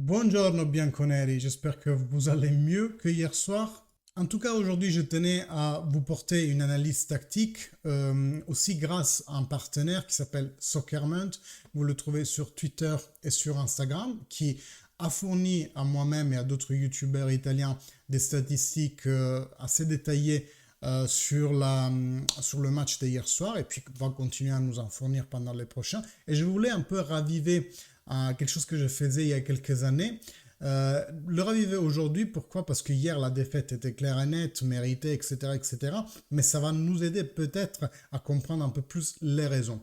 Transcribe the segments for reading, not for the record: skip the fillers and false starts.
Buongiorno bianconeri, j'espère que vous allez mieux que hier soir. En tout cas, aujourd'hui, je tenais à vous porter une analyse tactique, aussi grâce à un partenaire qui s'appelle Soccerment. Vous le trouvez sur Twitter et sur Instagram, qui a fourni à moi-même et à d'autres youtubeurs italiens des statistiques assez détaillées sur le match d'hier soir et puis va continuer à nous en fournir pendant les prochains. Et je voulais un peu raviver quelque chose que je faisais il y a quelques années. Le raviver aujourd'hui, pourquoi? Parce que hier la défaite était claire et nette, méritée, etc., etc. Mais ça va nous aider peut-être à comprendre un peu plus les raisons.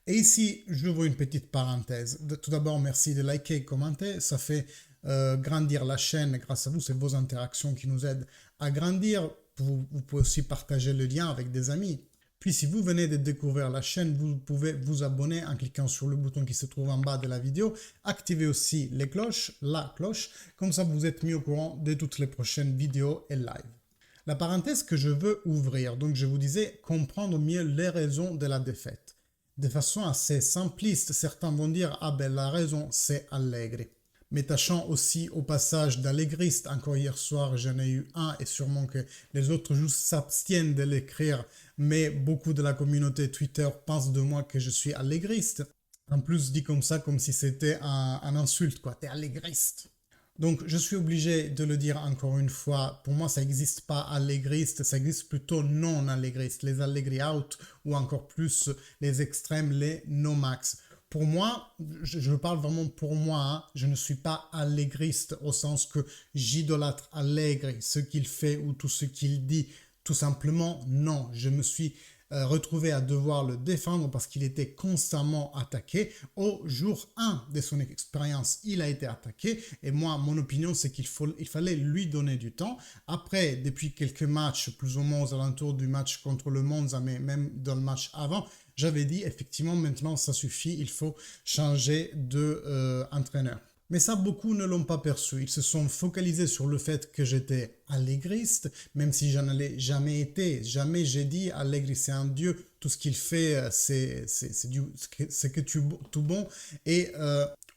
Et ici, je vois une petite parenthèse. Tout d'abord, merci de liker et commenter. Ça fait grandir la chaîne grâce à vous. C'est vos interactions qui nous aident à grandir. Vous pouvez aussi partager le lien avec des amis. Puis si vous venez de découvrir la chaîne, vous pouvez vous abonner en cliquant sur le bouton qui se trouve en bas de la vidéo. Activez aussi les cloches, la cloche, comme ça vous êtes mis au courant de toutes les prochaines vidéos et live. La parenthèse que je veux ouvrir, donc je vous disais comprendre mieux les raisons de la défaite. De façon assez simpliste, certains vont dire « Ah ben la raison c'est Allegri ». Mais tâchant aussi au passage d'allégriste, encore hier soir j'en ai eu un et sûrement que les autres juste s'abstiennent de l'écrire, mais beaucoup de la communauté Twitter pense de moi que je suis allégriste. En plus dit comme ça, comme si c'était un insulte quoi, t'es allégriste. Donc je suis obligé de le dire encore une fois, pour moi ça n'existe pas allégriste, ça existe plutôt non allégriste, les allegri out ou encore plus les extrêmes, les no max. Pour moi, je parle vraiment pour moi, hein, je ne suis pas allégriste au sens que j'idolâtre Allegri, ce qu'il fait ou tout ce qu'il dit. Tout simplement, non. Je me suis retrouvé à devoir le défendre parce qu'il était constamment attaqué. Au jour 1 de son expérience, il a été attaqué. Et moi, mon opinion, c'est qu'il fallait lui donner du temps. Après, depuis quelques matchs, plus ou moins aux alentours du match contre le Monza, mais même dans le match avant, j'avais dit effectivement maintenant ça suffit, il faut changer d'entraîneur. Mais ça, beaucoup ne l'ont pas perçu. Ils se sont focalisés sur le fait que j'étais allégriste, même si j'en ai jamais été. Jamais j'ai dit Allegri c'est un dieu, tout ce qu'il fait c'est que tout bon et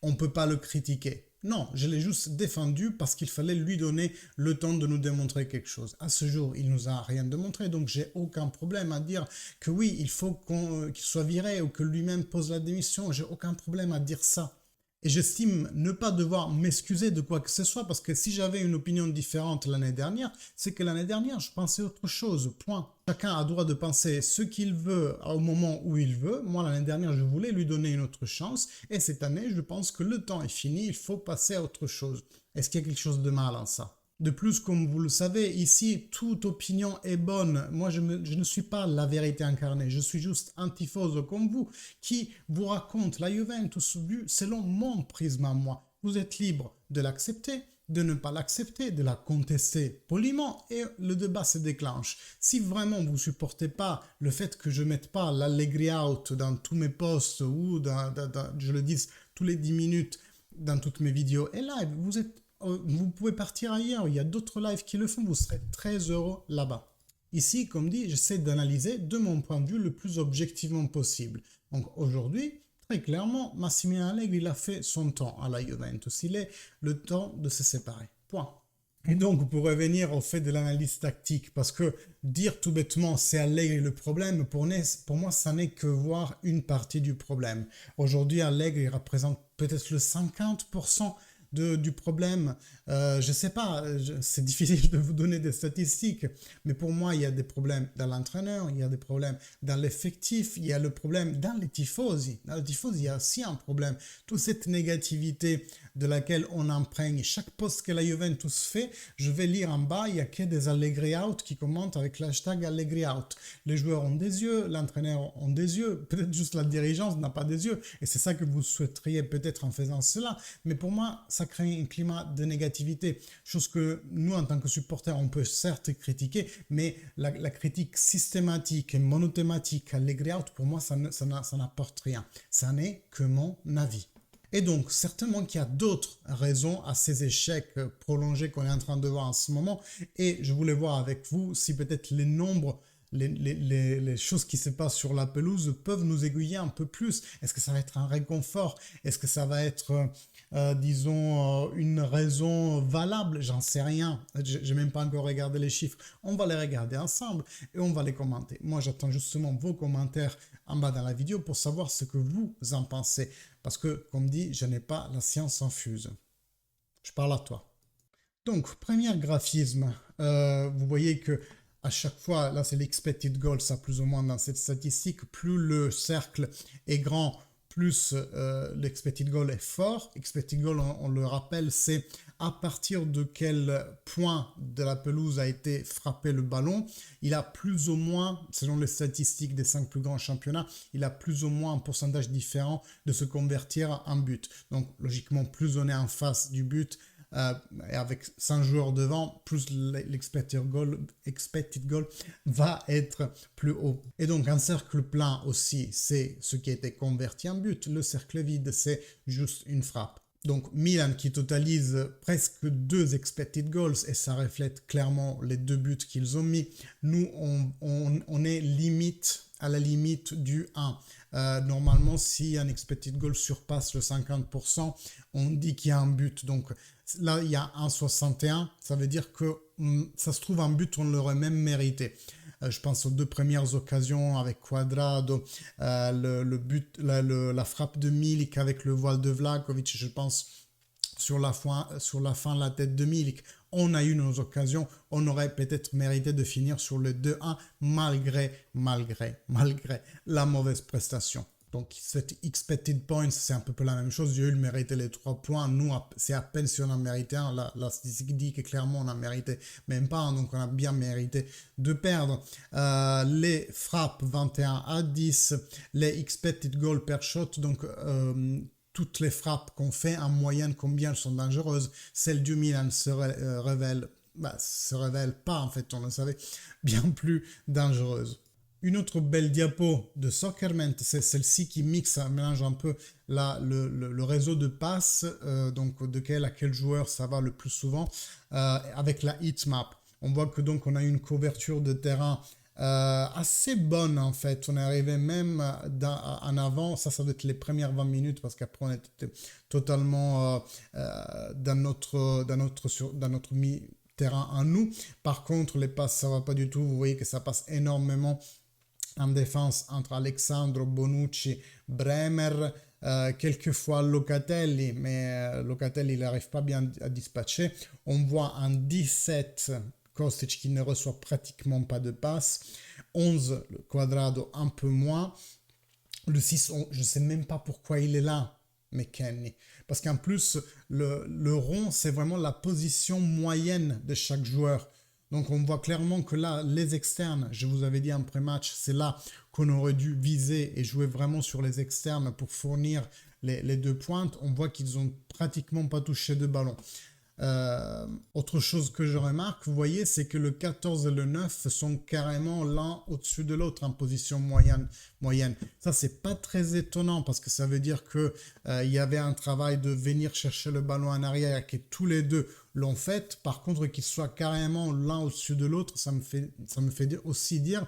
on ne peut pas le critiquer. Non, je l'ai juste défendu parce qu'il fallait lui donner le temps de nous démontrer quelque chose. À ce jour, il nous a rien démontré, donc j'ai aucun problème à dire que oui, il faut qu'il soit viré ou que lui-même pose la démission. J'ai aucun problème à dire ça. Et j'estime ne pas devoir m'excuser de quoi que ce soit parce que si j'avais une opinion différente l'année dernière, c'est que l'année dernière, je pensais autre chose, point. Chacun a le droit de penser ce qu'il veut au moment où il veut. Moi, l'année dernière, je voulais lui donner une autre chance et cette année, je pense que le temps est fini, il faut passer à autre chose. Est-ce qu'il y a quelque chose de mal en ça? De plus, comme vous le savez, ici, toute opinion est bonne. Moi, je ne suis pas la vérité incarnée. Je suis juste un tifoso comme vous qui vous raconte la Juventus vue selon mon prisme à moi. Vous êtes libre de l'accepter, de ne pas l'accepter, de la contester poliment et le débat se déclenche. Si vraiment vous ne supportez pas le fait que je ne mette pas l'Allegri out dans tous mes posts ou je le dis tous les 10 minutes dans toutes mes vidéos et live, vous pouvez partir ailleurs, il y a d'autres lives qui le font, vous serez très heureux là-bas. Ici, comme dit, j'essaie d'analyser de mon point de vue le plus objectivement possible. Donc aujourd'hui, très clairement, Massimiliano Allegri, il a fait son temps à la Juventus. Il est le temps de se séparer. Point. Et donc, pour revenir au fait de l'analyse tactique, parce que dire tout bêtement c'est Allegri le problème, pour moi, ça n'est que voir une partie du problème. Aujourd'hui, Allegri représente peut-être le 50% du problème. Je ne sais pas, c'est difficile de vous donner des statistiques, mais pour moi, il y a des problèmes dans l'entraîneur, il y a des problèmes dans l'effectif, il y a le problème dans les tifosi. Dans les tifosi, il y a aussi un problème. Toute cette négativité de laquelle on imprègne chaque post que la Juventus fait, je vais lire en bas, il n'y a que des Allegri out qui commentent avec l'hashtag Allegri out. Les joueurs ont des yeux, l'entraîneur ont des yeux, peut-être juste la dirigeance n'a pas des yeux, et c'est ça que vous souhaiteriez peut-être en faisant cela, mais pour moi, ça crée un climat de négativité, chose que nous, en tant que supporters, on peut certes critiquer, mais la critique systématique et monothématique Allegri out, pour moi, ça n'apporte rien. Ça n'est que mon avis. Et donc, certainement qu'il y a d'autres raisons à ces échecs prolongés qu'on est en train de voir en ce moment. Et je voulais voir avec vous si peut-être les nombres, les choses qui se passent sur la pelouse peuvent nous aiguiller un peu plus. Est-ce que ça va être un réconfort? Est-ce que ça va être disons, une raison valable, j'en sais rien. J'ai même pas encore regardé les chiffres. On va les regarder ensemble et on va les commenter. Moi, j'attends justement vos commentaires en bas dans la vidéo pour savoir ce que vous en pensez. Parce que, comme dit, je n'ai pas la science infuse. Je parle à toi. Donc, premier graphisme, vous voyez que à chaque fois, là c'est l'expected goal, ça plus ou moins dans cette statistique, plus le cercle est grand, plus l'expected goal est fort. Expected goal, on le rappelle, c'est à partir de quel point de la pelouse a été frappé le ballon. Il a plus ou moins, selon les statistiques des 5 plus grands championnats, il a plus ou moins un pourcentage différent de se convertir en but. Donc logiquement, plus on est en face du but, et avec 5 joueurs devant, plus l'expected goal va être plus haut. Et donc un cercle plein aussi, c'est ce qui a été converti en but. Le cercle vide, c'est juste une frappe. Donc Milan qui totalise presque 2 expected goals et ça reflète clairement les 2 buts qu'ils ont mis. Nous, on est limite à la limite du 1. Normalement, si un expected goal surpasse le 50%, on dit qu'il y a un but. Donc là, il y a 1,61. Ça veut dire que ça se trouve un but, on l'aurait même mérité. Je pense aux 2 premières occasions avec Cuadrado, le but, la frappe de Milik avec le voile de Vlahovic, je pense sur la fin, la tête de Milik. On a eu nos occasions, on aurait peut-être mérité de finir sur le 2-1 malgré la mauvaise prestation. Donc, cet expected points, c'est un peu la même chose. Dieu, il méritait les 3 points. Nous, c'est à peine si on en méritait un. La statistique dit que clairement, on en méritait même pas un. Donc, on a bien mérité de perdre. Les frappes 21-10, les expected goal per shot. Donc, toutes les frappes qu'on fait, en moyenne, combien elles sont dangereuses. Celle du Milan se révèle pas, en fait, on le savait, bien plus dangereuse. Une autre belle diapo de Soccerment, c'est celle-ci qui mélange un peu le réseau de passes, donc à quel joueur ça va le plus souvent, avec la heatmap. On voit que donc on a une couverture de terrain assez bonne en fait. On est arrivé même en avant, ça doit être les premières 20 minutes parce qu'après on était totalement dans notre terrain à nous. Par contre, les passes, ça va pas du tout. Vous voyez que ça passe énormément en défense entre Alexandro, Bonucci, Bremer, quelquefois Locatelli, mais Locatelli, il n'arrive pas bien à dispatcher. On voit en 17 Kostic qui ne reçoit pratiquement pas de passes. 11, le Cuadrado un peu moins. Le 6, je ne sais même pas pourquoi il est là, McKennie. Parce qu'en plus, le rond, c'est vraiment la position moyenne de chaque joueur. Donc on voit clairement que là, les externes, je vous avais dit en pré-match, c'est là qu'on aurait dû viser et jouer vraiment sur les externes pour fournir les 2 pointes. On voit qu'ils n'ont pratiquement pas touché de ballon. Autre chose que je remarque, vous voyez, c'est que le 14 et le 9 sont carrément l'un au-dessus de l'autre en position moyenne. Ça, c'est pas très étonnant parce que ça veut dire que il y avait un travail de venir chercher le ballon en arrière et que tous les deux l'ont fait. Par contre, qu'ils soient carrément l'un au-dessus de l'autre, ça me fait aussi dire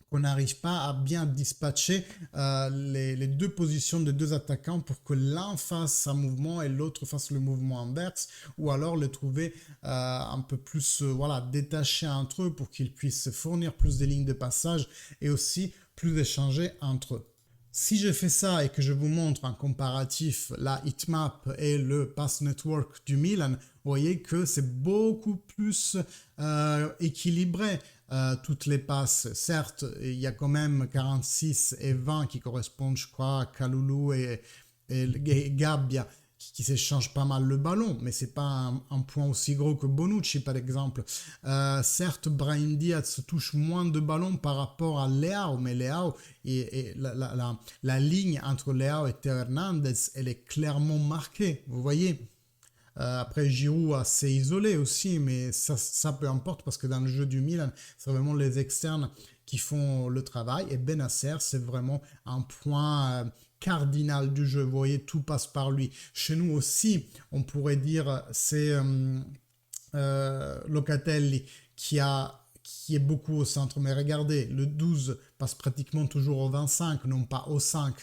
qu'on n'arrive pas à bien dispatcher les 2 positions de 2 attaquants pour que l'un fasse un mouvement et l'autre fasse le mouvement inverse, ou alors les trouver un peu plus détachés entre eux pour qu'ils puissent fournir plus de lignes de passage et aussi plus échanger entre eux. Si je fais ça et que je vous montre en comparatif la heatmap et le pass network du Milan, vous voyez que c'est beaucoup plus équilibré. Toutes les passes, certes, il y a quand même 46 et 20 qui correspondent, je crois, à Kalulu et Gabbia qui s'échangent pas mal le ballon, mais c'est pas un point aussi gros que Bonucci par exemple. Certes, Brahim Diaz touche moins de ballons par rapport à Leao, mais Leao et la ligne entre Leao et Théo Hernandez, elle est clairement marquée, vous voyez. Après, Giroud assez isolé aussi, mais ça peu importe parce que dans le jeu du Milan, c'est vraiment les externes qui font le travail. Et Bennacer, c'est vraiment un point cardinal du jeu. Vous voyez, tout passe par lui. Chez nous aussi, on pourrait dire, c'est Locatelli qui est beaucoup au centre. Mais regardez, le 12 passe pratiquement toujours au 25, non pas au 5.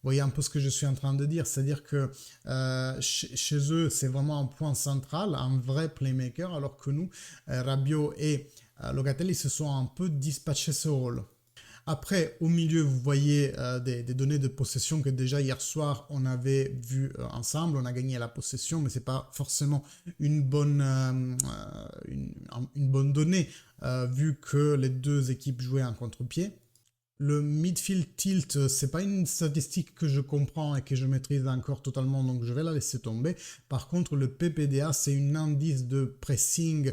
voyez un peu ce que je suis en train de dire, c'est-à-dire que chez eux, c'est vraiment un point central, un vrai playmaker, alors que nous, Rabiot et Locatelli se sont un peu dispatchés ce rôle. Après, au milieu, vous voyez des données de possession que déjà hier soir, on avait vu ensemble. On a gagné la possession, mais ce n'est pas forcément une bonne, une bonne donnée, vu que les deux équipes jouaient en contre-pied. Le midfield tilt, c'est pas une statistique que je comprends et que je maîtrise encore totalement, donc je vais la laisser tomber. Par contre, le PPDA, c'est un indice de pressing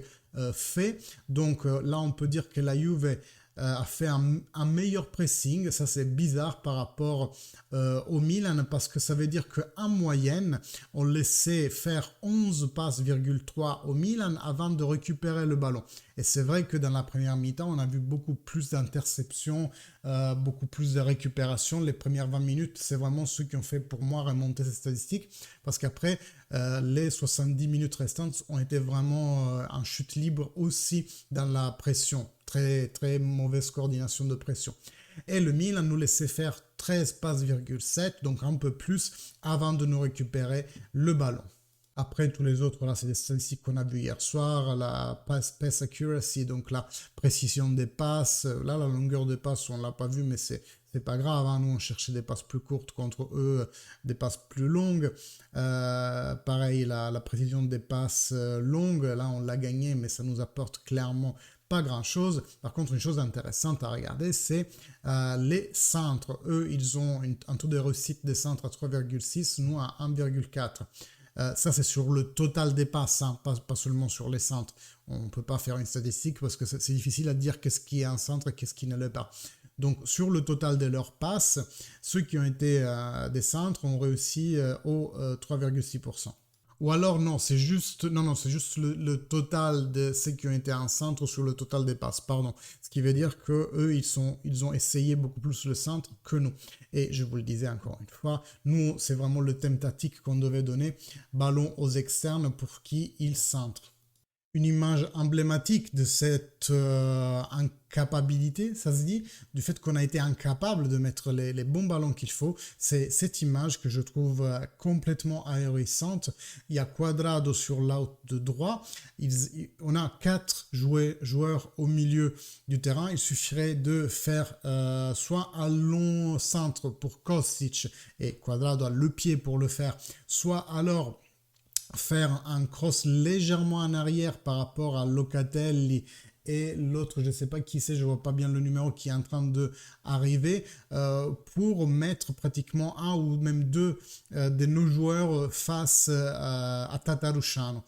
fait. Donc là, on peut dire que la Juve a fait un meilleur pressing. Ça, c'est bizarre par rapport au Milan, parce que ça veut dire qu'en moyenne, on laissait faire 11 passes,3 au Milan avant de récupérer le ballon. Et c'est vrai que dans la première mi-temps, on a vu beaucoup plus d'interceptions, beaucoup plus de récupération. Les premières 20 minutes, c'est vraiment ceux qui ont fait pour moi remonter ces statistiques, parce qu'après, les 70 minutes restantes ont été vraiment en chute libre aussi dans la pression. Très, très mauvaise coordination de pression. Et le Milan nous laissait faire 13 passes,7, donc un peu plus, avant de nous récupérer le ballon. Après, tous les autres, là, c'est des statistiques qu'on a vues hier soir. La pass accuracy, donc la précision des passes. Là, la longueur des passes, on ne l'a pas vu, mais c'est pas grave. Hein. Nous, on cherchait des passes plus courtes contre eux, des passes plus longues. Pareil, la précision des passes longues, là, on l'a gagné, mais ça nous apporte clairement pas grand-chose. Par contre, une chose intéressante à regarder, c'est les centres. Eux, ils ont un taux de réussite des centres à 3,6, nous à 1,4. Ça, c'est sur le total des passes, hein, pas seulement sur les centres. On ne peut pas faire une statistique parce que c'est difficile à dire qu'est-ce qui est un centre et qu'est-ce qui ne l'est pas. Donc, sur le total de leurs passes, ceux qui ont été des centres ont réussi au 3,6%. Ou alors non, c'est juste le total de ceux qui ont été en centre sur le total des passes, pardon. Ce qui veut dire que eux ils ont essayé beaucoup plus le centre que nous. Et je vous le disais encore une fois, nous c'est vraiment le thème tactique qu'on devait donner, ballon aux externes pour qui ils centrent. Une image emblématique de cette incapacité, ça se dit, du fait qu'on a été incapable de mettre les bons ballons qu'il faut, c'est cette image que je trouve complètement ahurissante. Il y a Cuadrado sur l'out de droit, on a 4 joueurs au milieu du terrain, il suffirait de faire soit un long centre pour Kostic, et Cuadrado a le pied pour le faire, soit alors faire un cross légèrement en arrière par rapport à Locatelli et l'autre, je ne sais pas qui c'est, je ne vois pas bien le numéro qui est en train d'arriver, pour mettre pratiquement un ou même deux de nos joueurs face à Tatarusanu.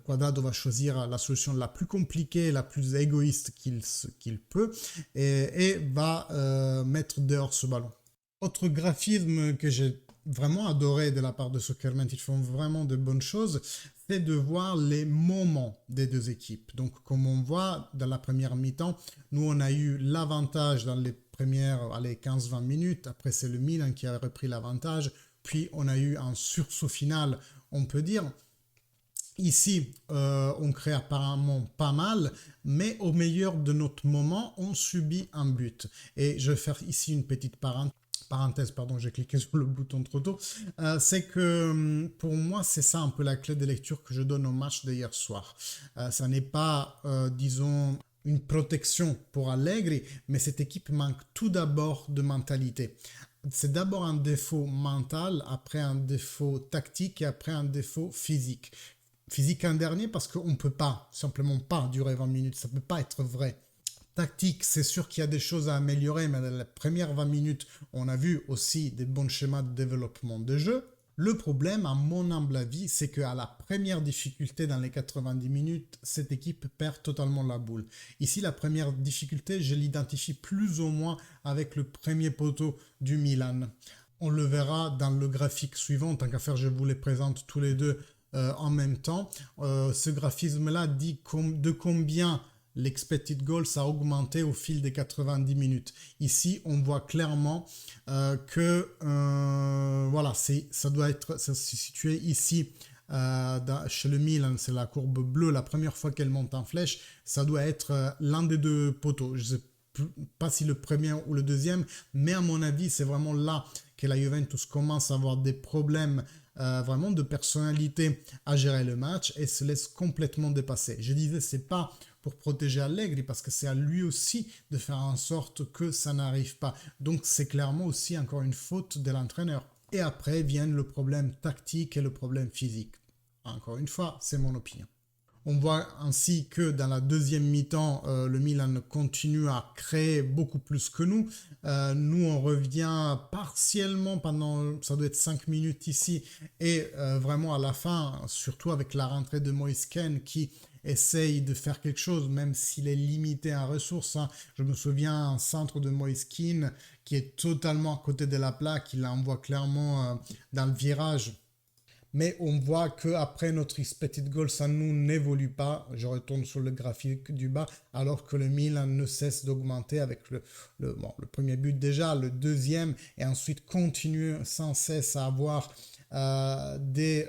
Cuadrado va choisir la solution la plus compliquée, la plus égoïste qu'il peut, et va mettre dehors ce ballon. Autre graphisme que j'ai vraiment adoré de la part de Soccerment, ils font vraiment de bonnes choses, c'est de voir les moments des deux équipes. Donc comme on voit dans la première mi-temps, nous on a eu l'avantage dans les premières 15-20 minutes, après c'est le Milan qui a repris l'avantage, puis on a eu un sursaut final, on peut dire. Ici, on crée apparemment pas mal, mais au meilleur de notre moment, on subit un but. Et je vais faire ici une petite parenthèse, pardon, j'ai cliqué sur le bouton trop tôt, c'est que pour moi, c'est ça un peu la clé de lecture que je donne au match d'hier soir. Ça n'est pas, disons, une protection pour Allegri, mais cette équipe manque tout d'abord de mentalité. C'est d'abord un défaut mental, après un défaut tactique et après un défaut physique. Physique un dernier parce qu'on ne peut pas, simplement pas durer 20 minutes, ça ne peut pas être vrai. Tactique, c'est sûr qu'il y a des choses à améliorer, mais dans les premières 20 minutes, on a vu aussi des bons schémas de développement de jeu. Le problème, à mon humble avis, c'est qu'à la première difficulté dans les 90 minutes, cette équipe perd totalement la boule. Ici, la première difficulté, je l'identifie plus ou moins avec le premier poteau du Milan. On le verra dans le graphique suivant, tant qu'à faire, je vous les présente tous les deux en même temps. Ce graphisme-là dit de combien l'expected goals a augmenté au fil des 90 minutes. Ici, on voit clairement que voilà, ça doit se situer ici. Chez le Milan, c'est la courbe bleue, la première fois qu'elle monte en flèche, ça doit être l'un des deux poteaux. Je ne sais pas si le premier ou le deuxième, mais à mon avis, c'est vraiment là que la Juventus commence à avoir des problèmes vraiment de personnalité à gérer le match et se laisse complètement dépasser. Je disais, c'est pas pour protéger Allegri parce que c'est à lui aussi de faire en sorte que ça n'arrive pas. Donc c'est clairement aussi encore une faute de l'entraîneur. Et après viennent le problème tactique et le problème physique. Encore une fois, c'est mon opinion. On voit ainsi que dans la deuxième mi-temps, le Milan continue à créer beaucoup plus que nous. Nous, on revient partiellement pendant, ça doit être 5 minutes ici, et vraiment à la fin, surtout avec la rentrée de Moise Kean qui essaye de faire quelque chose, même s'il est limité en ressources. Hein. Je me souviens un centre de Moise Kean qui est totalement à côté de la plaque, il l'envoie clairement dans le virage. Mais on voit qu'après notre expected goals, ça nous n'évolue pas. Je retourne sur le graphique du bas, alors que le Milan ne cesse d'augmenter avec le premier but déjà, le deuxième, et ensuite continue sans cesse à avoir des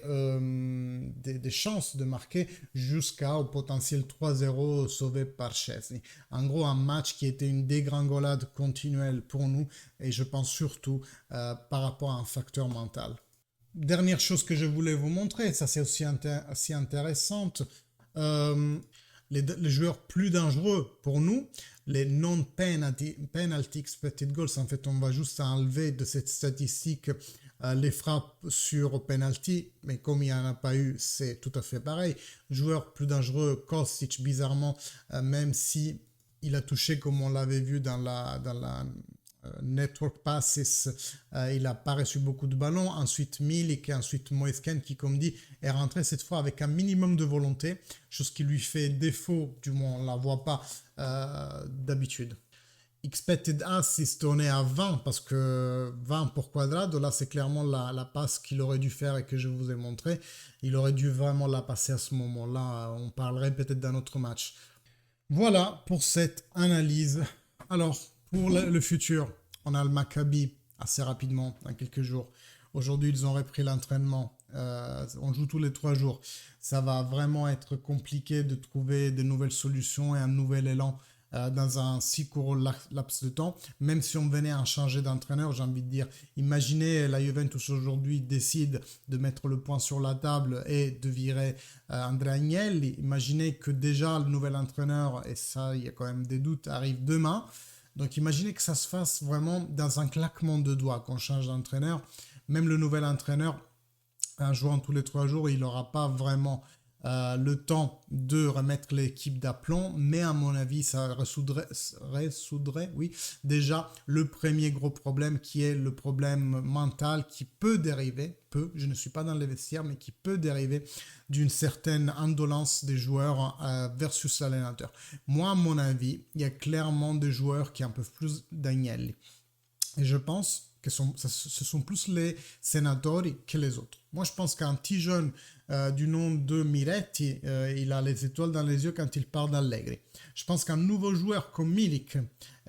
chances de marquer jusqu'au potentiel 3-0 sauvé par Szczęsny. En gros, un match qui était une dégringolade continuelle pour nous, et je pense surtout par rapport à un facteur mental. Dernière chose que je voulais vous montrer, ça c'est aussi assez intéressante, les joueurs plus dangereux pour nous, les non-penalty expected goals, en fait on va juste enlever de cette statistique les frappes sur penalty, mais comme il n'y en a pas eu, c'est tout à fait pareil. Joueur plus dangereux, Kostic, bizarrement, même si il a touché comme on l'avait vu dans la network passes, il n'a pas reçu beaucoup de ballons. Ensuite Milik et ensuite Moise Kean qui, comme dit, est rentré cette fois avec un minimum de volonté, chose qui lui fait défaut, du moins on ne la voit pas d'habitude. Expected assist, on est à 20 parce que 20 pour Cuadrado, là c'est clairement la passe qu'il aurait dû faire et que je vous ai montré. Il aurait dû vraiment la passer à ce moment-là, on parlerait peut-être d'un autre match. Voilà pour cette analyse. Alors, pour le futur, on a le Maccabi assez rapidement, dans quelques jours. Aujourd'hui, ils ont repris l'entraînement. On joue tous les 3 jours. Ça va vraiment être compliqué de trouver de nouvelles solutions et un nouvel élan dans un si court laps de temps. Même si on venait à changer d'entraîneur, j'ai envie de dire, imaginez la Juventus aujourd'hui décide de mettre le point sur la table et de virer Andrea Agnelli. Imaginez que déjà le nouvel entraîneur, et ça il y a quand même des doutes, arrive demain. Donc imaginez que ça se fasse vraiment dans un claquement de doigts, qu'on change d'entraîneur. Même le nouvel entraîneur, en jouant tous les 3 jours, il n'aura pas vraiment le temps de remettre l'équipe d'aplomb. Mais à mon avis, ça résoudrait oui, déjà le premier gros problème qui est le problème mental qui peut dériver, je ne suis pas dans les vestiaires, mais qui peut dériver d'une certaine indolence des joueurs versus l'allénateur. Moi, à mon avis, il y a clairement des joueurs qui en peuvent plus d'Agnelli. Et je pense que ce sont plus les Senatori que les autres. Moi, je pense qu'un petit jeune du nom de Miretti, il a les étoiles dans les yeux quand il parle d'Allegri. Je pense qu'un nouveau joueur comme Milik,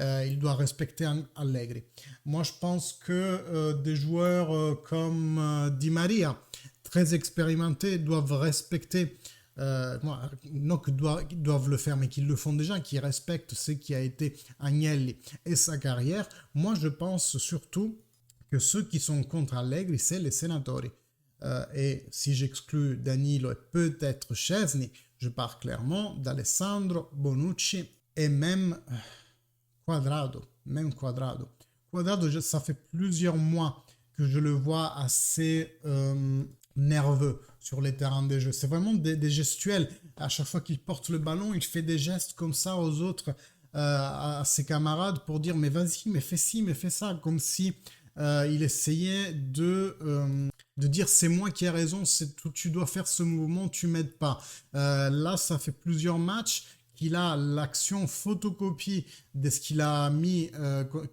il doit respecter Allegri. Moi, je pense que des joueurs comme Di Maria, très expérimentés, doivent respecter, non qu'ils doivent le faire, mais qu'ils le font déjà, qu'ils respectent ce qui a été Agnelli et sa carrière. Moi, je pense surtout que ceux qui sont contre Allegri, c'est les Senatori. Et si j'exclus Danilo et peut-être Szczęsny, je pars clairement d'Alessandro, Bonucci et même Cuadrado. Cuadrado, ça fait plusieurs mois que je le vois assez nerveux sur les terrains de jeu. C'est vraiment des gestuels. À chaque fois qu'il porte le ballon, il fait des gestes comme ça aux autres, à ses camarades pour dire mais vas-y, mais fais ci, mais fais ça, comme si il essayait de dire c'est moi qui ai raison, tu dois faire ce mouvement, tu m'aides pas. Là, ça fait plusieurs matchs qu'il a l'action photocopie de ce qu'il a mis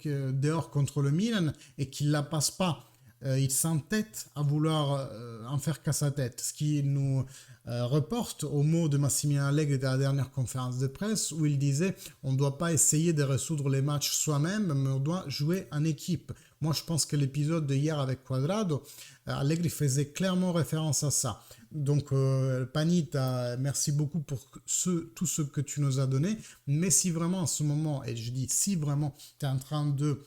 dehors contre le Milan et qu'il ne la passe pas. Il s'entête à vouloir en faire qu'à sa tête, ce qui nous reporte au mot de Massimiliano Allegri de la dernière conférence de presse où il disait on ne doit pas essayer de résoudre les matchs soi-même, mais on doit jouer en équipe. Moi, je pense que l'épisode de hier avec Cuadrado, Allegri faisait clairement référence à ça. Donc, Panita, merci beaucoup pour tout ce que tu nous as donné. Mais si vraiment en ce moment, et je dis si vraiment tu es en train de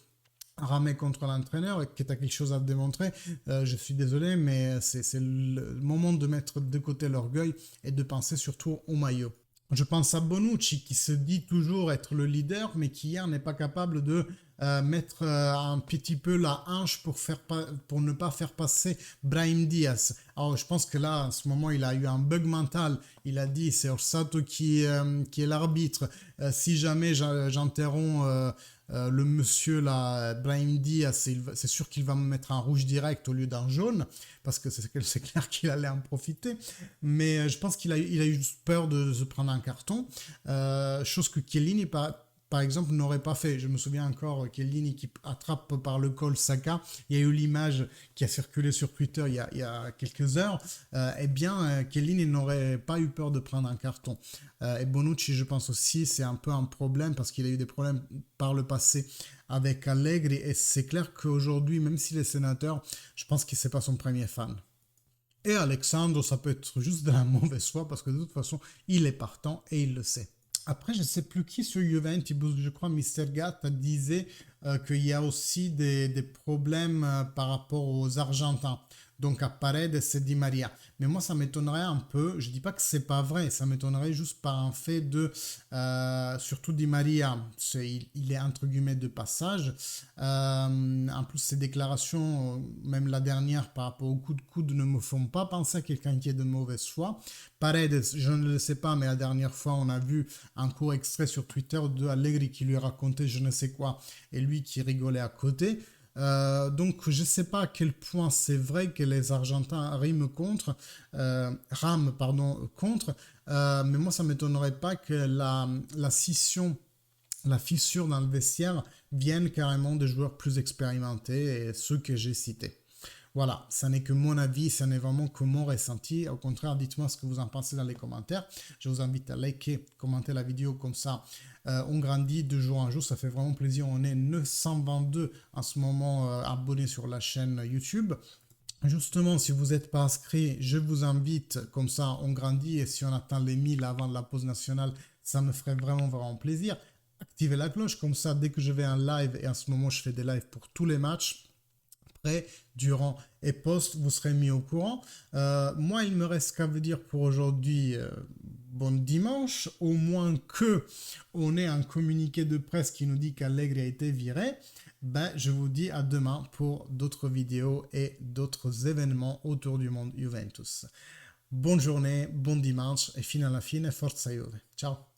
ramer contre l'entraîneur et que tu as quelque chose à te démontrer, je suis désolé, mais c'est le moment de mettre de côté l'orgueil et de penser surtout au maillot. Je pense à Bonucci qui se dit toujours être le leader, mais qui hier n'est pas capable de mettre un petit peu la hanche pour ne pas faire passer Brahim Diaz. Alors je pense que là, en ce moment, il a eu un bug mental. Il a dit c'est Orsato qui est l'arbitre. Si jamais j'interromps le monsieur là, Brahim Diaz, c'est sûr qu'il va me mettre un rouge direct au lieu d'un jaune, parce que c'est clair qu'il allait en profiter. Mais je pense qu'il a eu juste peur de se prendre un carton, chose que Chiellini, par exemple, n'aurait pas fait. Je me souviens encore Chiellini qui attrape par le col Saka. Il y a eu l'image qui a circulé sur Twitter il y a quelques heures. Eh bien, Chiellini n'aurait pas eu peur de prendre un carton. Et Bonucci, je pense aussi, c'est un peu un problème parce qu'il a eu des problèmes par le passé avec Allegri. Et c'est clair qu'aujourd'hui, même s'il est sénateur, je pense que c'est pas son premier fan. Et Alexandre, ça peut être juste de la mauvaise foi parce que de toute façon, il est partant et il le sait. Après, je ne sais plus qui sur Juventus, je crois Mister Gatt disait qu'il y a aussi des problèmes par rapport aux Argentins, donc à Paredes et Di Maria. Mais moi, ça m'étonnerait un peu, je ne dis pas que c'est pas vrai, ça m'étonnerait juste par un fait de, surtout Di Maria, il est entre guillemets de passage. En plus, ses déclarations, même la dernière par rapport au coup de coude, ne me font pas penser à quelqu'un qui est de mauvaise foi. Paredes, je ne le sais pas, mais la dernière fois, on a vu un court extrait sur Twitter de Allegri qui lui racontait je ne sais quoi et lui qui rigolait à côté. Donc je ne sais pas à quel point c'est vrai que les Argentins rament contre, mais moi ça ne m'étonnerait pas que la scission, la fissure dans le vestiaire vienne carrément des joueurs plus expérimentés et ceux que j'ai cités. Voilà, ça n'est que mon avis, ça n'est vraiment que mon ressenti. Au contraire, dites-moi ce que vous en pensez dans les commentaires. Je vous invite à liker, commenter la vidéo comme ça. On grandit de jour en jour, ça fait vraiment plaisir. On est 922 en ce moment abonnés sur la chaîne YouTube. Justement, si vous n'êtes pas inscrit, je vous invite, comme ça on grandit et si on atteint les 1000 avant la pause nationale, ça me ferait vraiment plaisir. Activez la cloche, comme ça dès que je vais en live, et en ce moment je fais des lives pour tous les matchs, après, durant et post, vous serez mis au courant. Moi, il me reste qu'à vous dire pour aujourd'hui, bon dimanche, au moins que on ait un communiqué de presse qui nous dit qu'Allegri a été viré. Ben, je vous dis à demain pour d'autres vidéos et d'autres événements autour du monde Juventus. Bonne journée, bon dimanche et fine alla fine, forza Juve. Ciao.